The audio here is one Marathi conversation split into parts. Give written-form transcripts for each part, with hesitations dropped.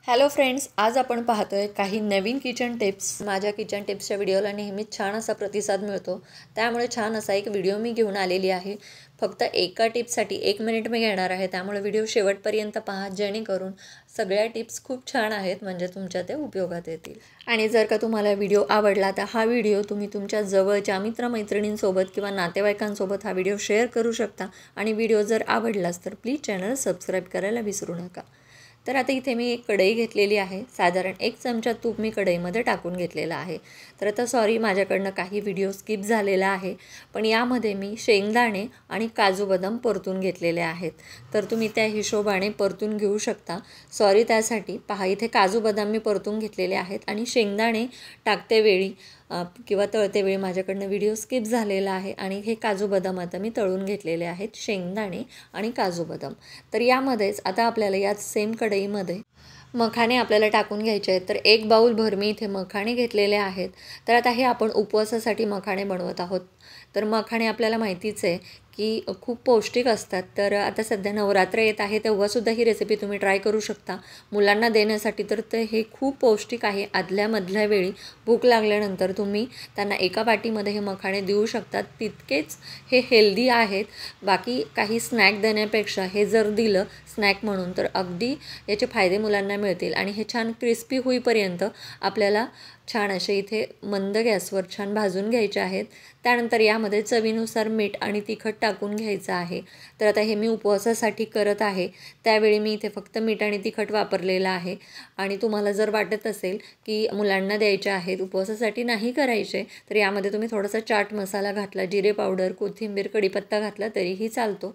हॅलो फ्रेंड्स, आज आपण पाहतोय काही नवीन किचन टिप्स। माझ्या किचन टिप्सच्या व्हिडिओला नेहमीच छान असा प्रतिसाद मिळतो, त्यामुळे छान असा एक व्हिडिओ मी घेऊन आलेली आहे। फक्त एका टिपसाठी 1 मिनिट मी घेणार आहे, त्यामुळे व्हिडिओ शेवटपर्यंत पहा, जेणेकरून सगळ्या टिप्स खूप छान आहेत, म्हणजे तुमच्या ते उपयोगात येतील। आणि जर का तुम्हाला व्हिडिओ आवडला तर हा व्हिडिओ तुम्ही तुमच्या जवळच्या मित्रमैत्रिणींसोबत किंवा नातेवाईकांसोबत हा व्हिडिओ शेअर करू शकता। आणि व्हिडिओ जर आवडलाच तर प्लीज चॅनल सबस्क्राईब करायला विसरू नका। तर आता इथे मी एक कढई घेतलेली आहे, साधारण 1 चमचा तूप मी कढईमध्ये टाकून घेतलेला आहे। तर आता सॉरी, माझ्याकडनं काही व्हिडिओ स्किप झालेला आहे, पण यामध्ये मी शेंगदाणे आणि काजू बदाम परतून घेतलेले आहेत, तर तुम्ही त्या हिशोबाने परतून घेऊ शकता। सॉरी त्यासाठी। पहा, इथे काजू बदाम मी परतून घेतलेले आहेत आणि शेंगदाणे टाकते वेळी किंवा तळते वेळी माझ्याकडनं व्हिडिओ स्किप झालेला आहे। आणि हे काजू बदाम आता मी तळून घेतलेले आहेत, शेंगदाणे आणि काजू बदाम। तर यामध्येच आता आपल्याला याच सेम कढईमध्ये मखाणे आपल्याला टाकून घ्यायचे आहेत। तर 1 बाउल भर मी इथे मखाणे घेतलेले आहेत। तर आता हे आपण उपवासासाठी मखाणे बनवत आहोत। तर मखाणे आपल्याला माहितीच आहे की खूप पौष्टिक असतात। तर आता सध्या नवरात्र येत आहे, तेव्हासुद्धा ही रेसिपी तुम्ही ट्राय करू शकता मुलांना देण्यासाठी। तर हे खूप पौष्टिक आहे। आदल्या वेळी भूक लागल्यानंतर तुम्ही त्यांना एका वाटीमध्ये हे मखाणे देऊ शकतात, तितकेच हे हेल्दी आहेत। बाकी काही स्नॅक देण्यापेक्षा हे जर दिलं स्नॅक म्हणून तर अगदी याचे फायदे मुलांना मिळतील। आणि हे छान क्रिस्पी होईपर्यंत आपल्याला छान असे इथे मंद गॅसवर छान भाजून घ्यायचे आहेत। त्यानंतर यामध्ये चवीनुसार मीठ आणि तिखट टाकून घ्यायचं आहे। तर आता हे मी उपवासासाठी करत आहे, त्यावेळी मी इथे फक्त मीठ आणि तिखट वापरलेलं आहे। आणि तुम्हाला जर वाटत असेल की मुलांना द्यायचे आहेत, उपवासासाठी नाही करायचे, तर यामध्ये तुम्ही थोडासा चाट मसाला घातला, जिरे पावडर, कोथिंबीर, कढीपत्ता घातला तरीही चालतो।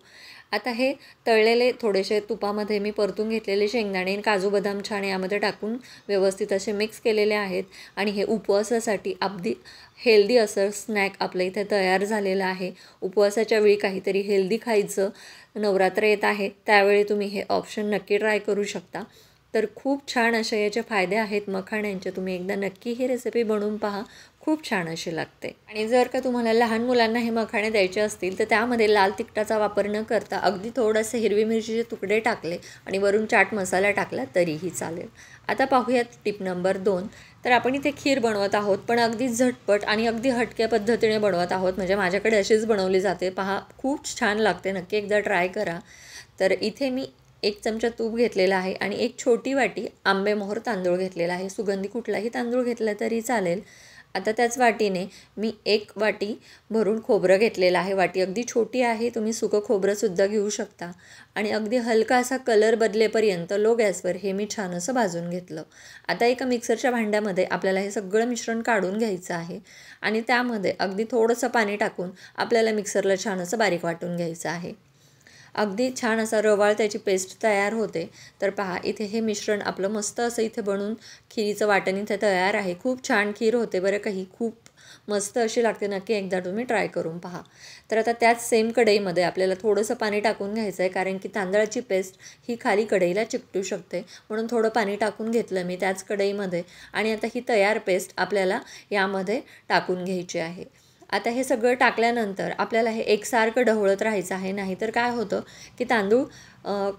आता हे तळलेले थोडेसे तुपामध्ये मी परतून घेतलेले शेंगदाणे आणि काजू बदाम छान यामध्ये टाकून व्यवस्थित असे मिक्स केलेले आहेत। आणि हे उपवासासाठी अगदी हेल्दी असं स्नॅक आपलं इथे तयार झालेलं आहे। उपवासाच्या वेळी काहीतरी हेल्दी खायचं, नवरात्र येत आहे त्यावेळी तुम्ही हे ऑप्शन नक्की ट्राय करू शकता। तर खूप छान असे याचे फायदे आहेत मखाण्यांचे। तुम्ही एकदा नक्की ही रेसिपी बनवून पहा, खूप छान अशी लागते। आणि जर का तुम्हाला लहान मुलांना हे मखाणे द्यायचे असतील तर त्यामध्ये लाल तिखटाचा वापर न करता अगदी थोडेसे हिरवी मिरचीचे तुकडे टाकले आणि वरून चाट मसाला टाकला तरीही चालेल। आता पाहूयात टिप नंबर 2। तर आपण इथे खीर बनवत आहोत, पण अगदी झटपट आणि अगदी हटक्या पद्धतीने बनवत आहोत, म्हणजे माझ्याकडे अशीच बनवली जाते। पहा, खूप छान लागते, नक्की एकदा ट्राय करा। तर इथे मी 1 चमचा तूप घेतलेला आहे आणि 1 छोटी वाटी आंबेमोहर तांदूळ घेतलेला आहे। सुगंधी कुठलाही तांदूळ घेतला तरी चालेल। आता त्याच वाटीने मी 1 वाटी भरून खोबरं घेतलेलं आहे। वाटी अगदी छोटी आहे, तुम्ही सुकं खोबरंसुद्धा घेऊ शकता। आणि अगदी हलका असा कलर बदलेपर्यंत लो गॅसवर हे मी छान असं भाजून घेतलं। आता एका मिक्सरच्या भांड्यामध्ये आपल्याला हे सगळं मिश्रण काढून घ्यायचं आहे आणि त्यामध्ये अगदी थोडंसं पाणी टाकून आपल्याला मिक्सरला छान असं बारीक वाटून घ्यायचं आहे। अगदी छान असा रवाळ त्याची पेस्ट तयार होते। तर पहा, इथे हे मिश्रण आपलं मस्त असं इथे बनून खिरीचं वाटण इथे तयार आहे। खूप छान खीर होते बरं का, ही खूप मस्त अशी लागते, नक्की एकदा तुम्ही ट्राय करून पहा। तर आता त्याच सेम कढईमध्ये आपल्याला थोडंसं पाणी टाकून घ्यायचं आहे, कारण की तांदळाची पेस्ट ही खाली कढईला चिकटू शकते, म्हणून थोडं पाणी टाकून घेतलं मी त्याच कढईमध्ये। आणि आता ही तयार पेस्ट आपल्याला यामध्ये टाकून घ्यायची आहे। आता हे सगळं टाकल्यानंतर आपल्याला हे एकसारखं ढवळत राहायचं आहे, नाहीतर काय होतं की तांदूळ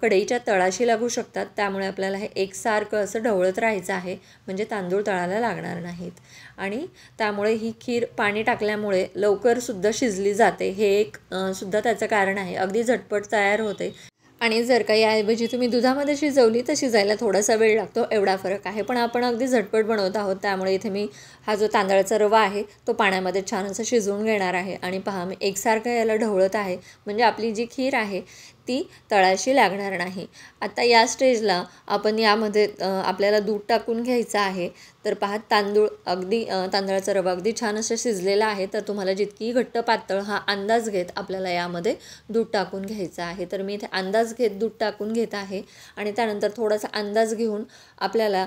कढईच्या तळाशी लागू शकतात। त्यामुळे आपल्याला हे एकसारखं असं ढवळत राहायचं आहे, म्हणजे तांदूळ तळाला लागणार नाहीत। आणि त्यामुळे ही खीर पाणी टाकल्यामुळे लवकरसुद्धा शिजली जाते, हे एक सुद्धा त्याचं कारण आहे। अगदी झटपट तयार होते। आणि जर का याऐवजी तुम्ही दुधामध्ये शिजवली तर शिजायला थोडासा वेळ लागतो, एवढा फरक आहे। पण आपण अगदी झटपट बनवत आहोत, त्यामुळे इथे मी हा जो तांदळाचा रवा आहे तो पाण्यामध्ये छान असं शिजवून घेणार आहे। आणि पहा, मी एकसारखं याला ढवळत आहे, म्हणजे आपली जी खीर आहे ती तळाशी लागणार नाही। आता या स्टेजला आपण यामध्ये आपल्याला दूध टाकून घ्यायचं आहे। तर पहा, तांदळाचा रवा अगदी छान असं शिजलेला आहे। तर तुम्हाला जितकी घट्ट पातळ हा अंदाज घेत आपल्याला यामध्ये दूध टाकून घ्यायचं आहे। तर मी इथे अंदाज घेत दूध टाकून घेत आहे आणि त्यानंतर थोडासा अंदाज घेऊन आपल्याला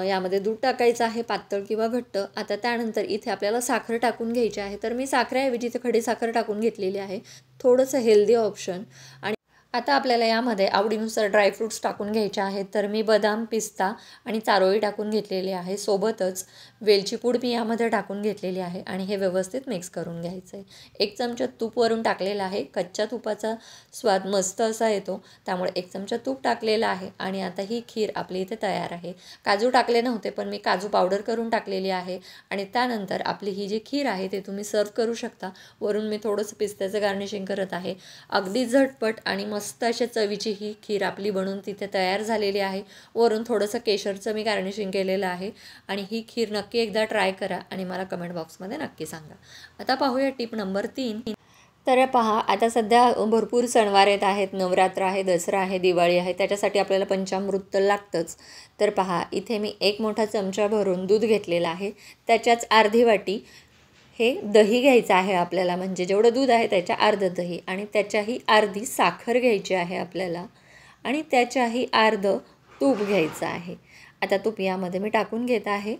यामध्ये दूध टाकायचं आहे, पातळ किंवा घट्ट। आता त्यानंतर इथे आपल्याला साखर टाकून घ्यायची आहे। तर मी साखरेऐवजी इथे खडी साखर टाकून घेतलेली आहे, थोडंसं हेल्दी ऑप्शन। आणि आता आपल्याला यामध्ये आवडीनुसार ड्रायफ्रूट्स टाकून घ्यायचे आहेत. तर मी बदाम, पिस्ता आणि चारोळी टाकून घेतलेली आहे. सोबतच वेलची पूड मी यामध्ये टाकून घेतलेली आहे आणि हे व्यवस्थित मिक्स करून घ्यायचं आहे. 1 चमचा तूप वरून टाकलेला आहे. कच्च्या तुपाचा स्वाद मस्त असा येतो, त्यामुळे 1 चमचा तूप टाकलेला आहे आणि आता ही खीर आपली इथे तयार आहे. काजू टाकले नव्हते, पण मी काजू पावडर करून टाकलेली आहे आणि त्यानंतर आपली ही जी खीर आहे ते तुम्ही सर्व करू शकता. वरून मी थोडंसं पिस्त्याचं गार्निशिंग करत आहे. अगदी झटपट आणि मस्त अशा चवीची ही खीर आपली बनून तिथे तयार झालेली आहे. वरून थोडंसं केशरचं मी गार्निशिंग केलेलं आहे आणि ही खीर नक्की एकदा ट्राय करा आणि मला कमेंट बॉक्समध्ये नक्की सांगा. आता पाहूया टिप नंबर 3. तर पहा, आता सध्या भरपूर सणवार येत आहेत. नवरात्र आहे, दसरा आहे, दिवाळी आहे, त्याच्यासाठी आपल्याला पंचामृत तर लागतंच. तर पहा, इथे मी 1 मोठा चमचा भरून दूध घेतलेला आहे. त्याच्याच अर्धी वाटी हे दही घ्यायचं आहे आपल्याला, म्हणजे जेवढं दूध आहे त्याच्या अर्धं दही आणि त्याच्याही अर्धी साखर घ्यायची आहे आपल्याला आणि त्याच्याही अर्धं तूप घ्यायचं आहे. आता तूप यामध्ये मी टाकून घेत आहे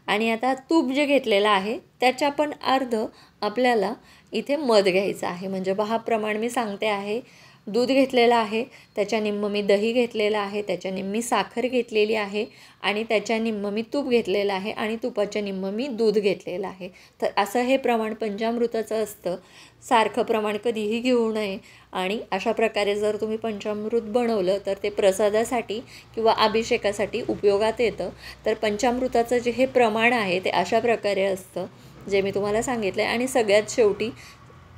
आणि आता तूप जे घेतलेलं आहे त्याच्या पण अर्धं आपल्याला इथे मध घ्यायचं आहे. म्हणजे पहा, प्रमाण मी सांगते आहे. दूध घेतलेलं आहे, त्याच्या निम्म मी दही घेतलेलं आहे, त्याच्या निम्मी साखर घेतलेली आहे आणि त्याच्या निम्म मी तूप घेतलेलं आहे आणि तुपाच्या निम्म मी दूध घेतलेलं आहे. तर असं हे प्रमाण पंचामृताचं असतं. सारखं प्रमाण कधीही घेऊ नये आणि अशा प्रकारे जर तुम्ही पंचामृत बनवलं तर ते प्रसादासाठी किंवा अभिषेकासाठी उपयोगात येतं. तर पंचामृताचं जे हे प्रमाण आहे ते अशा प्रकारे असतं जे मी तुम्हाला सांगितलं आहे. आणि सगळ्यात शेवटी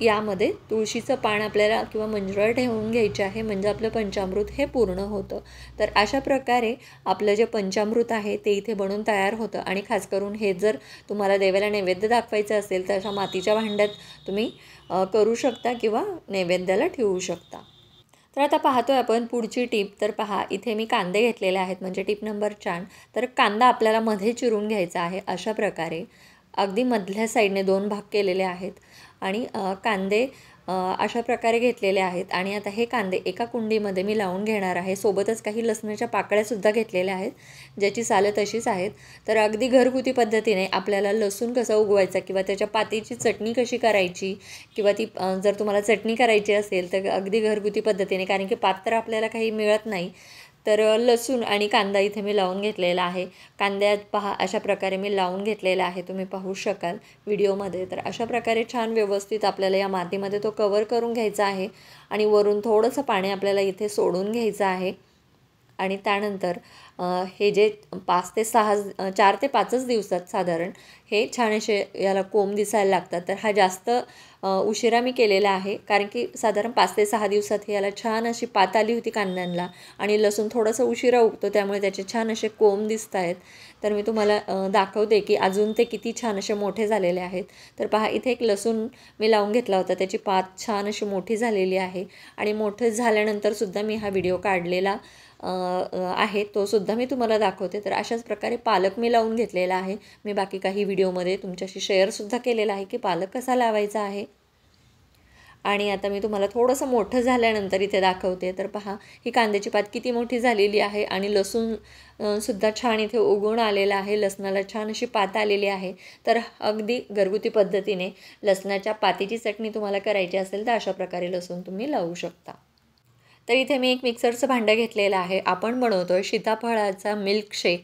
यामध्ये तुळशीचं पान आपल्याला किंवा मंजुळा ठेवून घ्यायची आहे, म्हणजे आपलं पंचामृत हे पूर्ण होतं. तर अशा प्रकारे आपलं जे पंचामृत आहे ते इथे बनून तयार होतं. आणि खास करून हे जर तुम्हाला देवाला नैवेद्य दाखवायचं असेल तर अशा मातीच्या भांड्यात तुम्ही करू शकता किंवा नैवेद्याला ठेवू शकता. तर आता पाहतोय आपण पुढची टीप. तर पहा, इथे मी कांदे घेतलेले आहेत, म्हणजे टीप नंबर 4. तर कांदा आपल्याला मध्ये चिरून घ्यायचा आहे. अशा प्रकारे अगदी मधल्या साईडने 2 भाग केलेले आहेत आणि कांदे अशा प्रकारे घेतलेले आहेत. आणि आता हे कांदे एका कुंडीमध्ये मी लावून घेणार आहे. सोबतच काही लसणाच्या पाकळ्यासुद्धा घेतलेल्या आहेत, ज्याची सालं तशीच आहेत. तर अगदी घरगुती पद्धतीने आपल्याला लसूण कसा उगवायचा किंवा त्याच्या पातीची चटणी कशी करायची किंवा ती जर तुम्हाला चटणी करायची असेल तर अगदी घरगुती पद्धतीने, कारण की पात्र आपल्याला काही मिळत नाही, तर लसूण आणि कांदा इथे मी लावून घेतलेला आहे. कांद्यात पहा अशा प्रकारे मी लावून घेतलेला आहे, तुम्ही पाहू शकाल व्हिडिओमध्ये. तर अशा प्रकारे छान व्यवस्थित आपल्याला या मातीमध्ये तो कवर करून घ्यायचा आहे आणि वरून थोडंसं पाणी आपल्याला इथे सोडून घ्यायचं आहे. आणि त्यानंतर हे जे 4 ते 5च दिवसात साधारण हे छान असे याला कोंब दिसायला लागतात. तर हा जास्त उशिरा मी केलेला आहे, कारण की साधारण 5 ते 6 दिवसात हे याला छान अशी पात आली होती कांद्यांना आणि लसूण थोडंसं उशिरा उगतो, त्यामुळे त्याचे छान असे कोंब दिसत आहेत. तर मी तुम्हाला दाखवते की अजून ते किती छान असे मोठे झालेले आहेत. तर पहा, इथे एक लसूण मी लावून घेतला होता, त्याची पात छान अशी मोठी झालेली आहे आणि मोठं झाल्यानंतरसुद्धा मी हा व्हिडिओ काढलेला आहे, तो सुद्धा मी तुम्हाला दाखवते. तर अशाच प्रकारे पालक मी लावून घेतलेला आहे. मी बाकी काही व्हिडिओमध्ये तुमच्याशी शेअरसुद्धा केलेला आहे की पालक कसा लावायचा आहे. आणि आता मी तुम्हाला थोडंसं मोठं झाल्यानंतर इथे दाखवते. तर पहा, ही कांद्याची पात किती मोठी झालेली आहे आणि लसूण सुद्धा छान इथे उगवून आलेला आहे. लसणाला छान अशी पात आलेली आहे. तर अगदी घरगुती पद्धतीने लसणाच्या पातीची चटणी तुम्हाला करायची असेल तर अशा प्रकारे लसूण तुम्ही लावू शकता. तर इथे मी एक मिक्सरचं भांडं घेतलेलं आहे. आपण बनवतो आहे सीताफळाचा मिल्कशेक.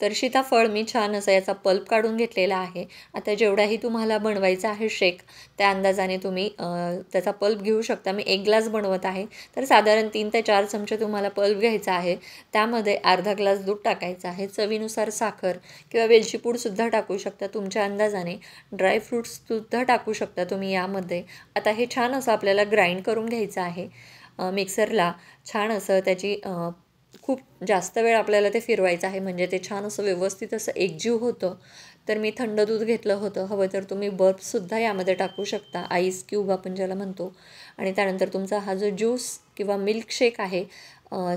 तर सीताफळ मी छान असा याचा पल्प काढून घेतलेला आहे. आता जेवढाही तुम्हाला बनवायचा आहे शेक त्या अंदाजाने तुम्ही त्याचा पल्प घेऊ शकता. मी 1 ग्लास बनवत आहे, तर साधारण 3 ते 4 चमचे तुम्हाला पल्प घ्यायचा आहे. त्यामध्ये अर्धा ग्लास दूध टाकायचं आहे. चवीनुसार साखर किंवा वेलची पूडसुद्धा टाकू शकता तुमच्या अंदाजाने. ड्रायफ्रूट्ससुद्धा टाकू शकता तुम्ही यामध्ये. आता हे छान असं आपल्याला ग्राइंड करून घ्यायचं आहे मिक्सरला. छान असं त्याची खूप जास्त वेळ आपल्याला ते फिरवायचं आहे, म्हणजे ते छान असं व्यवस्थित असं एकजीव होतं. तर मी थंड दूध घेतलं होतं. हवं तर तुम्ही बर्फसुद्धा यामध्ये टाकू शकता, आईस क्यूब आपण ज्याला म्हणतो. आणि त्यानंतर तुमचा हा जो ज्यूस किंवा मिल्कशेक आहे,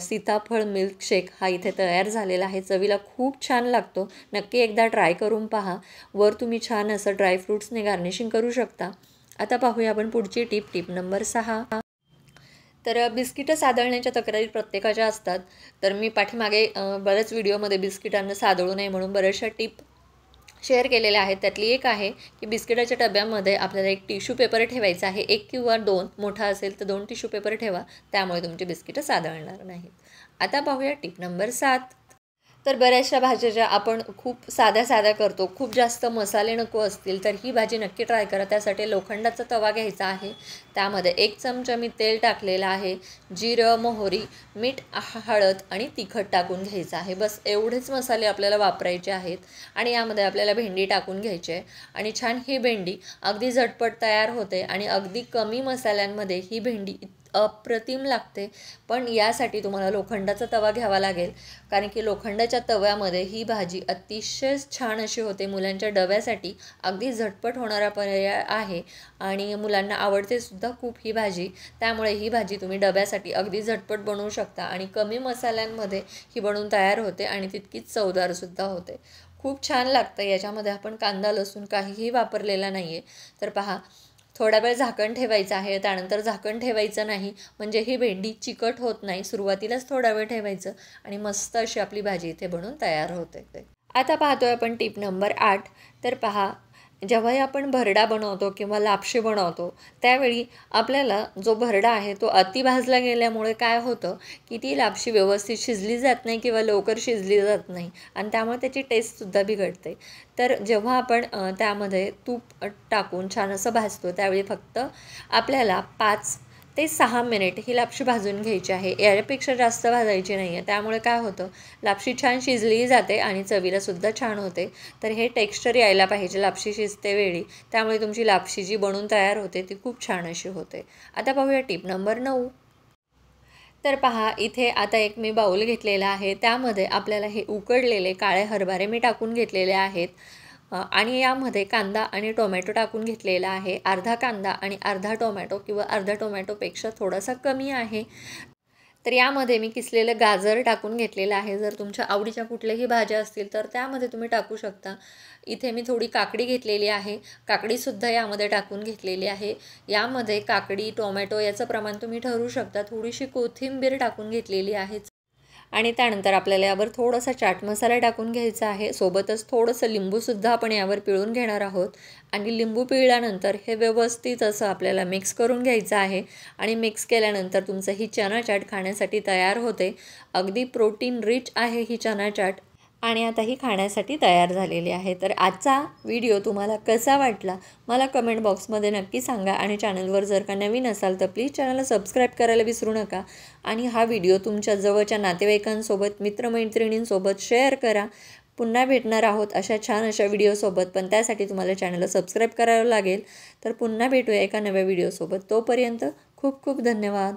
सीताफळ मिल्कशेक, हा इथे तयार झालेला आहे. चवीला खूप छान लागतो. नक्की एकदा ट्राय करून पहा. वर तुम्ही छान असं ड्रायफ्रूट्सने गार्निशिंग करू शकता. आता पाहूया आपण पुढची टीप नंबर 6. तर बिस्किटं सादळण्याच्या तक्रारी प्रत्येकाच्या असतात. तर मी पाठीमागे बऱ्याच व्हिडिओमध्ये बिस्किटांना सादळू नये म्हणून बऱ्याचशा टीप शेअर केलेल्या आहेत. त्यातली एक आहे की बिस्किटाच्या डब्यामध्ये आपल्याला एक टिश्यू पेपर ठेवायचा आहे. 1 किंवा 2, मोठा असेल तर 2 टिश्यू पेपर ठेवा, त्यामुळे तुमची बिस्किटं सादळणार नाहीत. आता पाहूया टिप नंबर 7. तर बऱ्याचशा भाज्या ज्या आपण खूप साध्या करतो, खूप जास्त मसाले नको असतील, तर ही भाजी नक्की ट्राय करा. त्यासाठी लोखंडाचा तवा घ्यायचा आहे. त्यामध्ये 1 चमचा मी तेल टाकलेलं आहे. जिरं, मोहरी, मीठ, हळद आणि तिखट टाकून घ्यायचं आहे. बस एवढेच मसाले आपल्याला वापरायचे आहेत. आणि यामध्ये आपल्याला भेंडी टाकून घ्यायची आहे आणि छान ही भेंडी अगदी झटपट तयार होते आणि अगदी कमी मसाल्यांमध्ये ही भेंडी अप्रतिम लागते. पण यासाठी तुम्हाला लोखंडाचा तवा घ्यावा लागेल, कारण की लोखंडाच्या तव्यामध्ये ही भाजी अतिशय छान अशी होते. मुलांच्या डब्यासाठी अगदी झटपट होणारा पर्याय आहे आणि मुलांना आवडते सुद्धा खूप ही भाजी. त्यामुळे ही भाजी तुम्ही डब्यासाठी अगदी झटपट बनवू शकता आणि कमी मसाल्यांमध्ये ही बनवून तयार होते आणि तितकीच चवदारसुद्धा होते. खूप छान लागतं. याच्यामध्ये आपण कांदा लसूण काहीही वापरलेला नाही आहे. तर पहा, थोडा वेळ झाकण ठेवायचं आहे, त्यानंतर झाकण ठेवायचं नाही, म्हणजे ही भेंडी चिकट होत नाही. सुरुवातीलाच थोडा वेळ ठेवायचं आणि मस्त अशी आपली भाजी इथे बनून तयार होते. आता पाहतोय आपण टिप नंबर 8. तर पहा, जेव्हाही आपण भरडा बनवतो किंवा लापशी बनवतो, त्यावेळी आपल्याला जो भरडा आहे तो अति भाजला गेल्यामुळे काय होतं की ती लापशी व्यवस्थित शिजली जात नाही किंवा लवकर शिजली जात नाही आणि त्यामुळे त्याची टेस्टसुद्धा बिघडते. तर जेव्हा आपण त्यामध्ये तूप टाकून छान असं भाजतो, त्यावेळी फक्त आपल्याला 5 ते 6 मिनिट ही लापशी भाजून घ्यायची आहे. याच्यापेक्षा जास्त भाजायची नाही आहे. त्यामुळे काय होतं, लापशी छान शिजली जाते आणि चवीलासुद्धा छान होते. तर हे टेक्स्चर यायला पाहिजे लापशी शिजते वेळी, त्यामुळे तुमची लापशी जी बनून तयार होते ती खूप छान अशी होते. आता पाहूया टिप नंबर 9. तर पहा, इथे आता एक मी बाऊल घेतलेला आहे. त्यामध्ये आपल्याला हे उकडलेले काळे हरभरे मी टाकून घेतलेले आहेत आणि यामध्ये कांदा आणि टोमॅटो टाकून घेतलेला आहे. अर्धा कांदा आणि अर्धा टोमॅटो किंवा अर्धा टोमॅटोपेक्षा थोडासा कमी आहे. तर यामध्ये मी किसलेलं गाजर टाकून घेतलेलं आहे. जर तुमच्या आवडीच्या कुठल्याही भाज्या असतील तर त्यामध्ये तुम्ही टाकू शकता. इथे मी थोडी काकडी घेतलेली आहे. काकडीसुद्धा यामध्ये टाकून घेतलेली आहे. यामध्ये काकडी, टोमॅटो याचं प्रमाण तुम्ही ठरवू शकता. थोडीशी कोथिंबीर टाकून घेतलेली आहे आणि त्यानंतर आपल्याला यावर थोडासा चाट मसाला टाकून घ्यायचा आहे. सोबतच थोडंसं लिंबूसुद्धा आपण यावर पिळून घेणार आहोत आणि लिंबू पिळल्यानंतर हे व्यवस्थित असं आपल्याला मिक्स करून घ्यायचं आहे आणि मिक्स केल्यानंतर तुमचं ही चना चाट खाण्यासाठी तयार होते. अगदी प्रोटीन रिच आहे ही चना चाट आणि आता ही खाण्यासाठी तयार झालेली आहे. तर आजचा व्हिडिओ तुम्हाला कसा वाटला मला कमेंट बॉक्समध्ये नक्की सांगा आणि चॅनलवर जर का नवीन असाल तर प्लीज चॅनलला सबस्क्राईब करायला विसरू नका आणि हा व्हिडिओ तुमच्या जवळच्या नातेवाईकांसोबत, मित्रमैत्रिणींसोबत शेअर करा. पुन्हा भेटणार आहोत अशा छान अशा व्हिडिओसोबत, पण त्यासाठी तुम्हाला चॅनलला सबस्क्राईब करावं लागेल. तर पुन्हा भेटूया एका नव्या व्हिडिओसोबत. तोपर्यंत खूप खूप धन्यवाद.